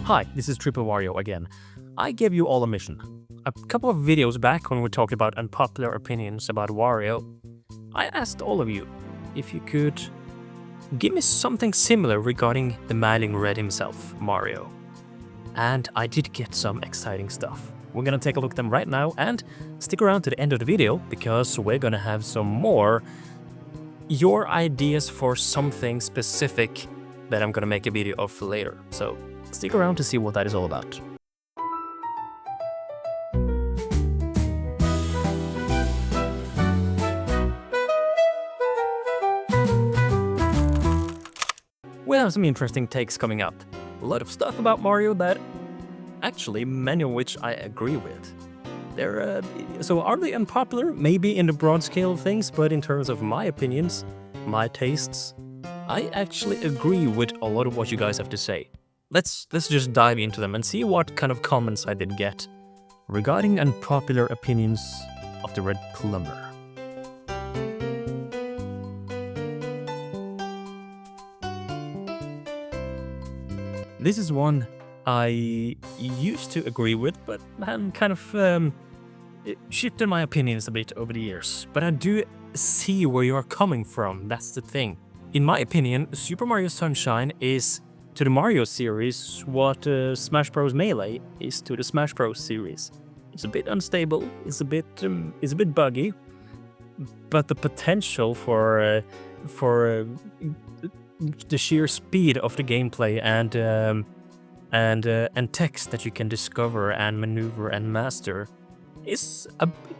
Hi, this is Triple Wario again. I gave you all a mission. A couple of videos back when we talked about unpopular opinions about Wario, I asked all of you if you could give me something similar regarding the Mading Red himself, Mario. And I did get some exciting stuff. We're gonna take a look at them right now and stick around to the end of the video because we're gonna have some more your ideas for something specific that I'm gonna make a video of later. So stick around to see what that is all about. We have some interesting takes coming up. A lot of stuff about Mario that actually many of which I agree with. So are they unpopular? Maybe in the broad scale of things, but in terms of my opinions, my tastes, I actually agree with a lot of what you guys have to say. Let's just dive into them and see what kind of comments I did get regarding unpopular opinions of the Red Plumber. This is one I used to agree with, but I'm kind of shifted my opinions a bit over the years. But I do see where you're coming from, that's the thing. In my opinion, Super Mario Sunshine is to the Mario series what Smash Bros. Melee is to the Smash Bros. Series. It's a bit unstable, it's a bit buggy, but the potential for the sheer speed of the gameplay and text that you can discover and maneuver and master is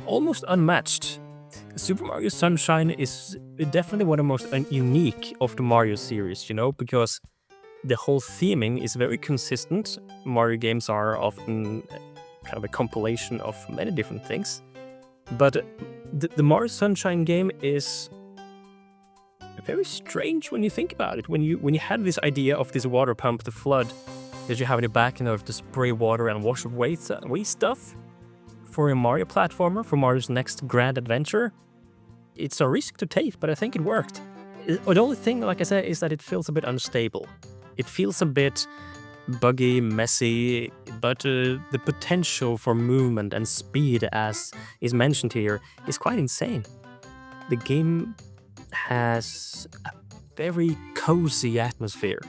almost unmatched. Super Mario Sunshine is definitely one of the most unique of the Mario series, you know, because the whole theming is very consistent. Mario games are often kind of a compilation of many different things, but the Mario Sunshine game is very strange when you think about it. When you had this idea of this water pump, the flood, that you have in the back in order to spray water and wash away stuff for a Mario platformer, for Mario's next grand adventure. It's a risk to take, but I think it worked. The only thing, like I said, is that it feels a bit unstable. It feels a bit buggy, messy, but the potential for movement and speed, as is mentioned here, is quite insane. The game has a very cozy atmosphere,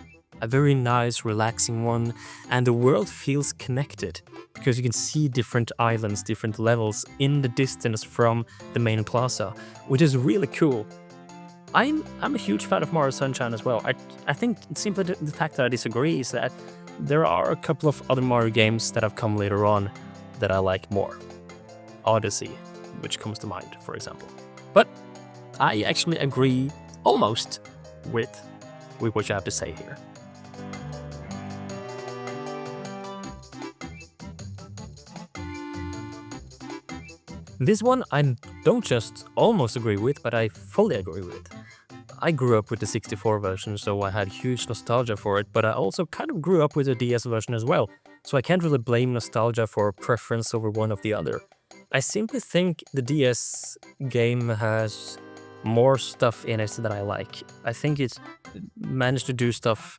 a very nice, relaxing one, and the world feels connected because you can see different islands, different levels in the distance from the main plaza, which is really cool. I'm a huge fan of Mario Sunshine as well. I think simply the fact that I disagree is that there are a couple of other Mario games that have come later on that I like more. Odyssey, which comes to mind, for example. But I actually agree almost with what you have to say here. This one I don't just almost agree with, but I fully agree with. I grew up with the 64 version, so I had huge nostalgia for it, but I also kind of grew up with the DS version as well, so I can't really blame nostalgia for preference over one of the other. I simply think the DS game has more stuff in it that I like. I think it's managed to do stuff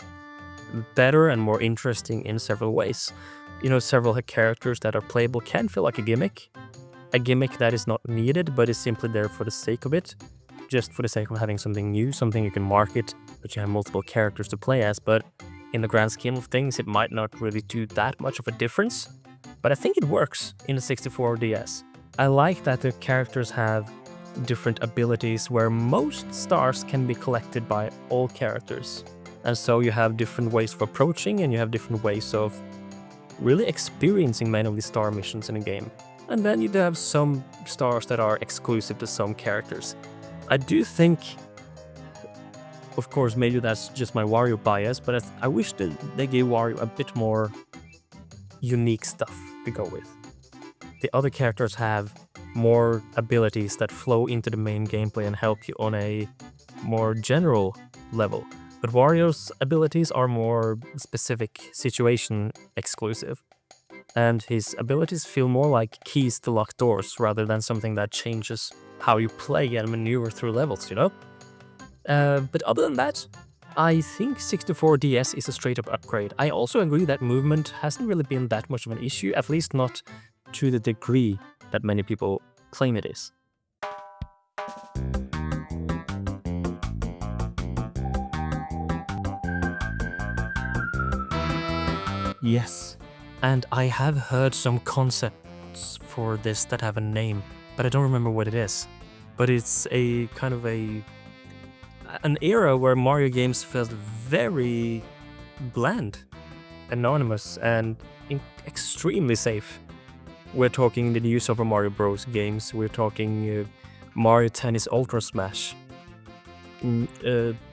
better and more interesting in several ways. You know, several characters that are playable can feel like a gimmick that is not needed, but is simply there for the sake of it, just for the sake of having something new, something you can market, but you have multiple characters to play as. But in the grand scheme of things, it might not really do that much of a difference, but I think it works in the 64 DS. I like that the characters have different abilities where most stars can be collected by all characters, and so you have different ways of approaching and you have different ways of really experiencing many of the star missions in a game. And then you do have some stars that are exclusive to some characters. I do think, of course, maybe that's just my Wario bias, but I wish that they gave Wario a bit more unique stuff to go with. The other characters have more abilities that flow into the main gameplay and help you on a more general level. But Wario's abilities are more specific situation exclusive. And his abilities feel more like keys to lock doors rather than something that changes how you play and maneuver through levels, you know? But other than that, I think 64 DS is a straight up upgrade. I also agree that movement hasn't really been that much of an issue, at least not to the degree that many people claim it is. Yes. And I have heard some concepts for this that have a name, but I don't remember what it is. But it's a kind of an era where Mario games felt very bland, anonymous, and extremely safe. We're talking the new Super Mario Bros. Games, we're talking Mario Tennis Ultra Smash,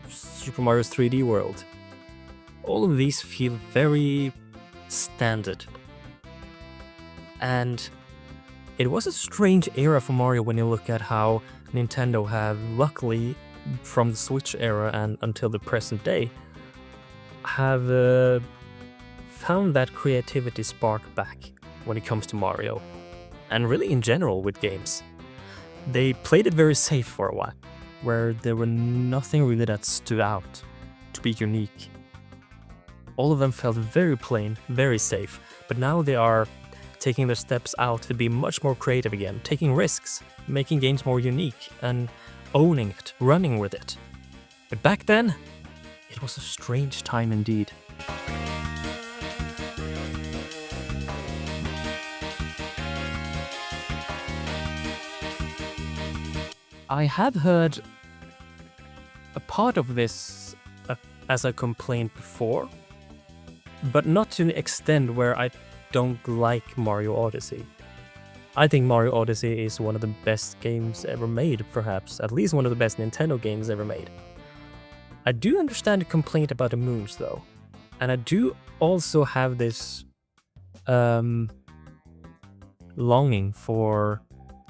Super Mario's 3D World. All of these feel very standard. And it was a strange era for Mario when you look at how Nintendo have, luckily, from the Switch era and until the present day, have found that creativity spark back when it comes to Mario, and really in general with games. They played it very safe for a while, where there were nothing really that stood out to be unique. All of them felt very plain, very safe, but now they are taking their steps out to be much more creative again, taking risks, making games more unique, and owning it, running with it. But back then, it was a strange time indeed. I have heard a part of this as a complaint before, but not to the extent where I don't like Mario Odyssey. I think Mario Odyssey is one of the best games ever made, perhaps, at least one of the best Nintendo games ever made. I do understand the complaint about the moons, though, and I do also have this longing for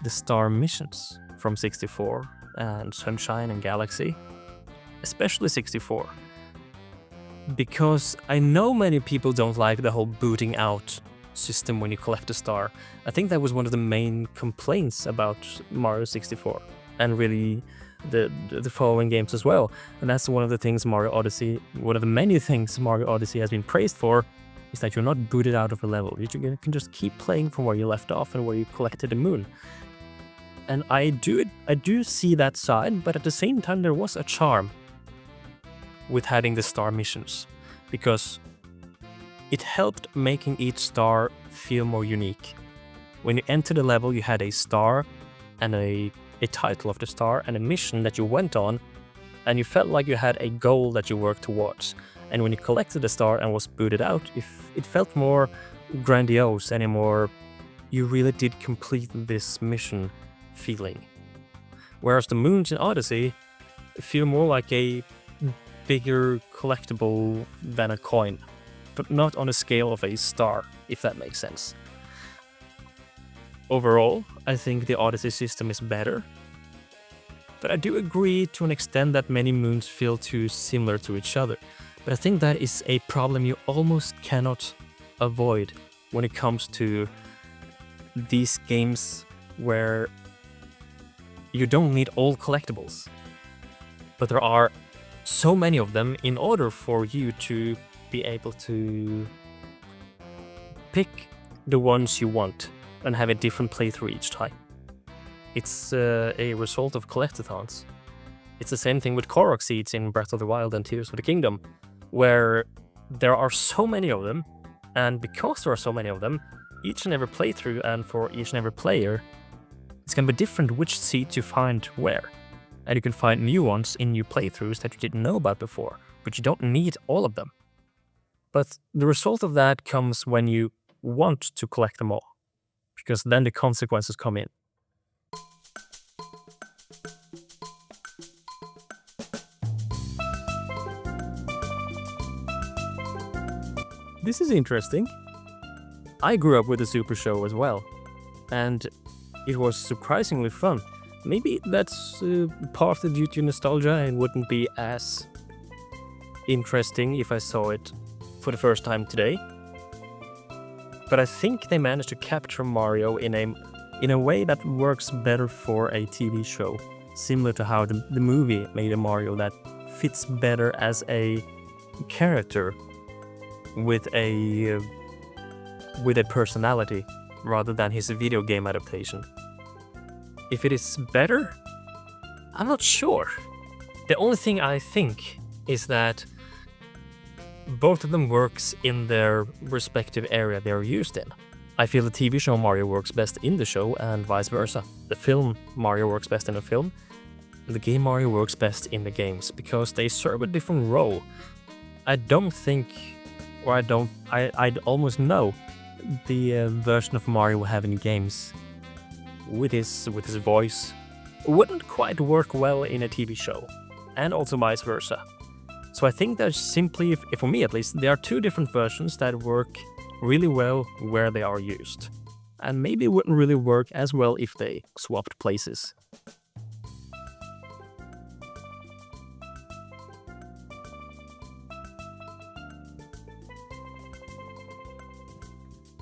the star missions from 64 and Sunshine and Galaxy, especially 64. Because I know many people don't like the whole booting out system when you collect a star. I think that was one of the main complaints about Mario 64, and really the following games as well. And that's one of the things one of the many things Mario Odyssey has been praised for, is that you're not booted out of a level. You can just keep playing from where you left off and where you collected the moon. And I do see that side, but at the same time there was a charm with having the star missions, because it helped making each star feel more unique. When you entered the level, you had a star and a title of the star and a mission that you went on, and you felt like you had a goal that you worked towards. And when you collected the star and was booted out, it felt more grandiose and more, you really did complete this mission feeling. Whereas the moons in Odyssey feel more like a bigger collectible than a coin, but not on a scale of a star, if that makes sense. Overall, I think the Odyssey system is better, but I do agree to an extent that many moons feel too similar to each other. But I think that is a problem you almost cannot avoid when it comes to these games where you don't need all collectibles, but there are so many of them in order for you to be able to pick the ones you want and have a different playthrough each time. It's a result of collectathons. It's the same thing with Korok seeds in Breath of the Wild and Tears of the Kingdom, where there are so many of them, and because there are so many of them, each and every playthrough and for each and every player, it's going to be different which seeds you find where. And you can find new ones in new playthroughs that you didn't know about before, but you don't need all of them. But the result of that comes when you want to collect them all, because then the consequences come in. This is interesting. I grew up with the Super Show as well, and it was surprisingly fun. Maybe that's partly due to nostalgia and wouldn't be as interesting if I saw it for the first time today. But I think they managed to capture Mario in a way that works better for a TV show, similar to how the movie made a Mario that fits better as a character with a personality rather than his video game adaptation. If it is better, I'm not sure. The only thing I think is that both of them works in their respective area they're used in. I feel the TV show Mario works best in the show and vice versa. The film Mario works best in the film, the game Mario works best in the games because they serve a different role. I don't think, or I'd almost know the version of Mario we have in games with his voice wouldn't quite work well in a TV show, and also vice versa. So I think there's simply, for me at least, there are two different versions that work really well where they are used, and maybe wouldn't really work as well if they swapped places.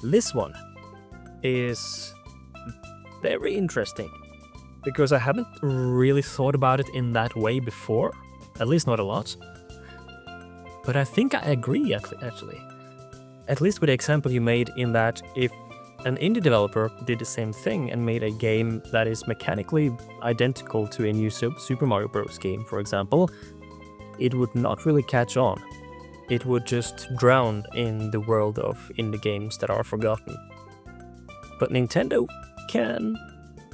This one is very interesting because I haven't really thought about it in that way before, at least not a lot. But I think I agree actually. At least with the example you made, in that if an indie developer did the same thing and made a game that is mechanically identical to a new Super Mario Bros. Game, for example, it would not really catch on. It would just drown in the world of indie games that are forgotten. But Nintendo can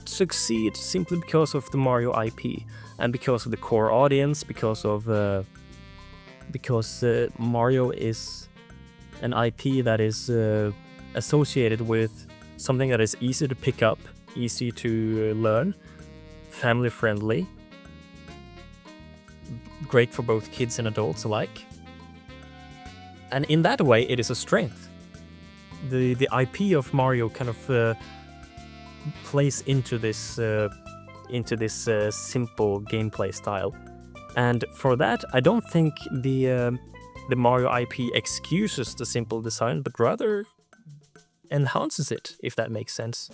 succeed simply because of the Mario IP and because of the core audience, because Mario is an IP that is associated with something that is easy to pick up, easy to learn, family friendly, great for both kids and adults alike. And in that way, it is a strength. The IP of Mario kind of plays into this simple gameplay style, and for that, I don't think the Mario IP excuses the simple design, but rather enhances it, if that makes sense.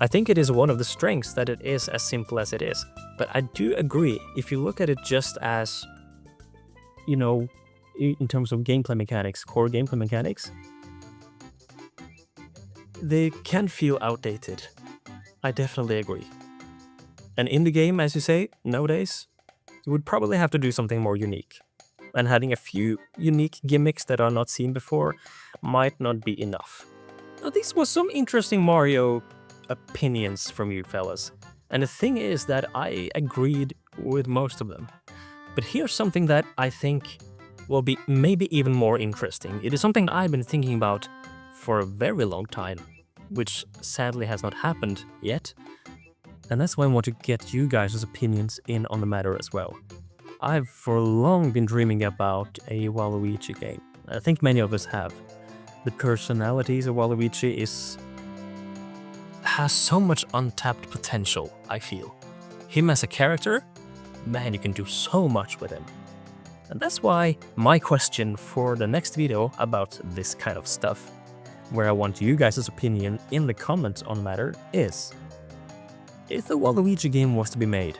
I think it is one of the strengths that it is as simple as it is. But I do agree, if you look at it just as, you know, in terms of gameplay mechanics, core gameplay mechanics, they can feel outdated. I definitely agree. And in the game, as you say, nowadays, you would probably have to do something more unique. And having a few unique gimmicks that are not seen before might not be enough. Now, these were some interesting Mario opinions from you fellas. And the thing is that I agreed with most of them. But here's something that I think will be maybe even more interesting. It is something I've been thinking about for a very long time, which sadly has not happened yet. And that's why I want to get you guys' opinions in on the matter as well. I've for long been dreaming about a Waluigi game. I think many of us have. The personalities of Waluigi has so much untapped potential, I feel. Him as a character, man, you can do so much with him. And that's why my question for the next video about this kind of stuff, where I want you guys' opinion in the comments on the matter, is: if a Waluigi game was to be made,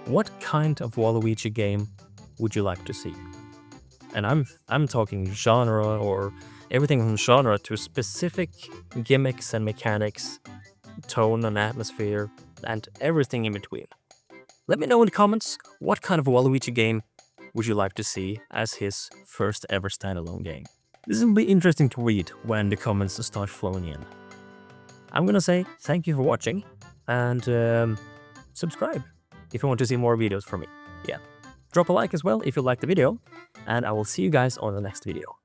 what kind of Waluigi game would you like to see? And I'm talking genre, or everything from genre to specific gimmicks and mechanics, tone and atmosphere, and everything in between. Let me know in the comments, what kind of Waluigi game would you like to see as his first ever standalone game? This will be interesting to read when the comments start flowing in. I'm gonna say thank you for watching, and subscribe if you want to see more videos from me. Yeah, drop a like as well if you liked the video, and I will see you guys on the next video.